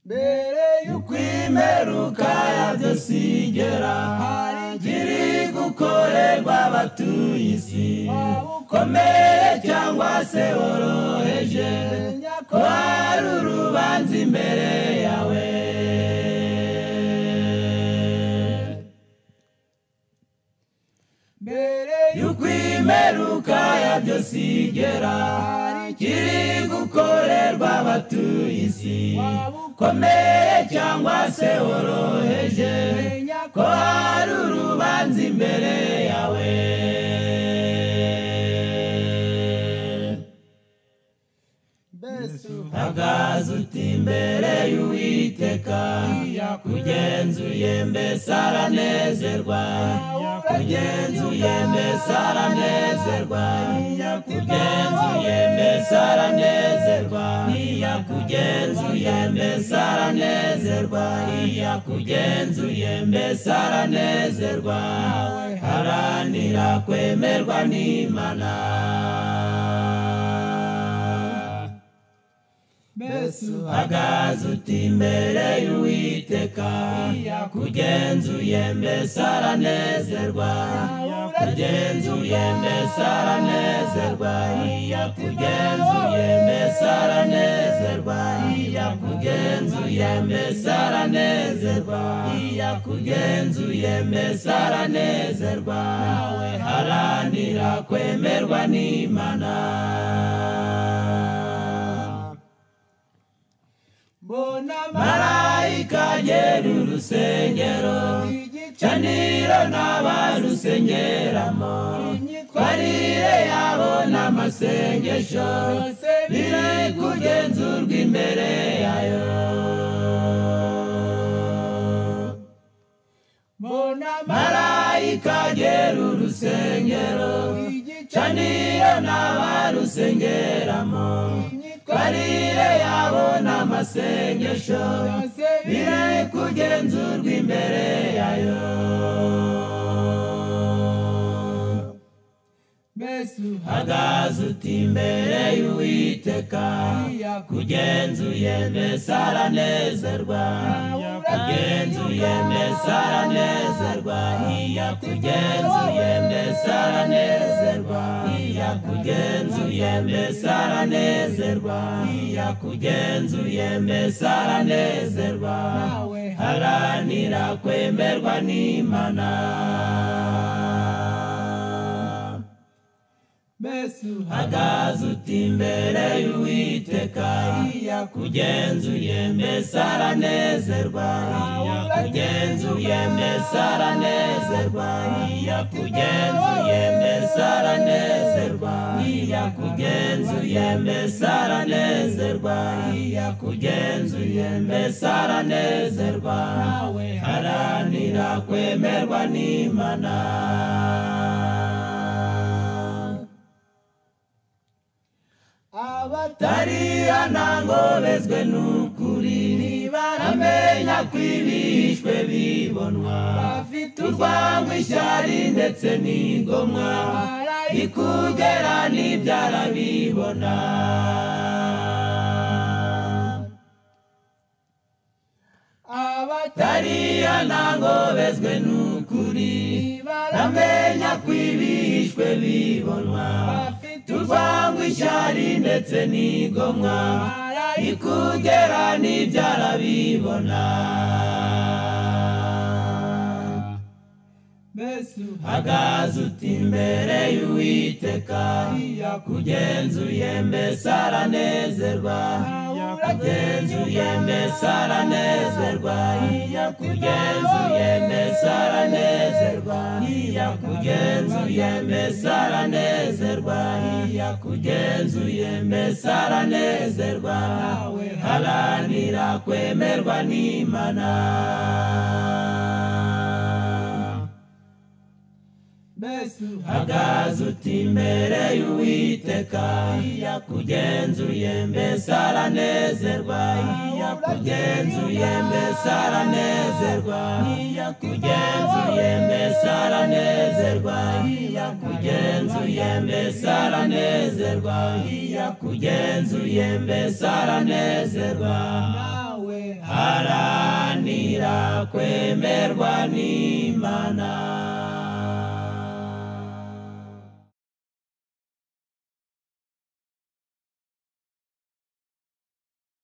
mbere y'ukwimeruka yabyo sigera kiri gukorerwa abatuye isi ukomeye cyangwa se woroheje ko hari urubanza imbere yawe mbere y'ukwimeruka yabyo sigera kiri gukorerwa abatuye isi ukomeye cyangwa se woroheje ko hari urubanza imbere yawe hagaze uti imbere y'Uwiteka kugenzuye mbese aranezerwa kugenzuye mbese aranezerwa kugenzuye mbese aranezerwa kugenzuye mbese aranezerwa kugenzuye mbese aranezerwa haranira kwemerwa n'Imana hagaze uti imbere y'Uwiteka kugenzuye mbese aranezerwa kugenzuye mbese aranezerwa kugenzuye mbese aranezerwa kugenzuye mbese aranezerwa kugenzuye mbese aranezerwa haranira kwemerwa n'Imana marayika agera urusengero igicaniro n'abarusengeramo twarire yabona amasengesho biri kugenzurwa imbere yayo marayika agera urusengero igicaniro n'abarusengeramo twarire yabona amasengesho biri kugenzurwa imbere yayo hagaze uti imbere y'Uwiteka kugenzuye mbese aranezerwa kugenzuye mbese aranezerwa kugenzuye mbese aranezerwa kugenzuye mbese aranezerwa kugenzuye mbese aranezerwa haranira kwemerwa n'Imana hagaze uti imbere y'Uwiteka kugenzuye mbese aranezerwa kugenzuye mbese aranezerwa kugenzuye mbese aranezerwa kugenzuye mbese aranezerwa kugenzuye mbese aranezerwa haranira kwemerwa n'Imana abatarihana ngo bezwe n'ukuri baramenya ko ibihishwe bibonwa bafite urwango ishyari ndetse n'ingomwa ikugera n'ibyarabibona abatarihana ngo bezwe n'ukuri baramenya ko ibihishwe bibonwa urwango ishyari ndetse n'ingomwa ikugera n'ibyarabibona hagaze uti imbere y'Uwiteka kugenzuye mbese aranezerwa kugenzuye mbese aranezerwa kugenzuye mbese aranezerwa kugenzuye mbese aranezerwa kugenzuye mbese aranezerwa haranira kwemerwa n'Imana hagaze uti imbere y'Uwiteka kugenzuye mbese aranezerwa kugenzuye mbese aranezerwa kugenzuye mbese aranezerwa kugenzuye mbese aranezerwa kugenzuye mbese aranezerwa haranira kwemerwa n'Imana.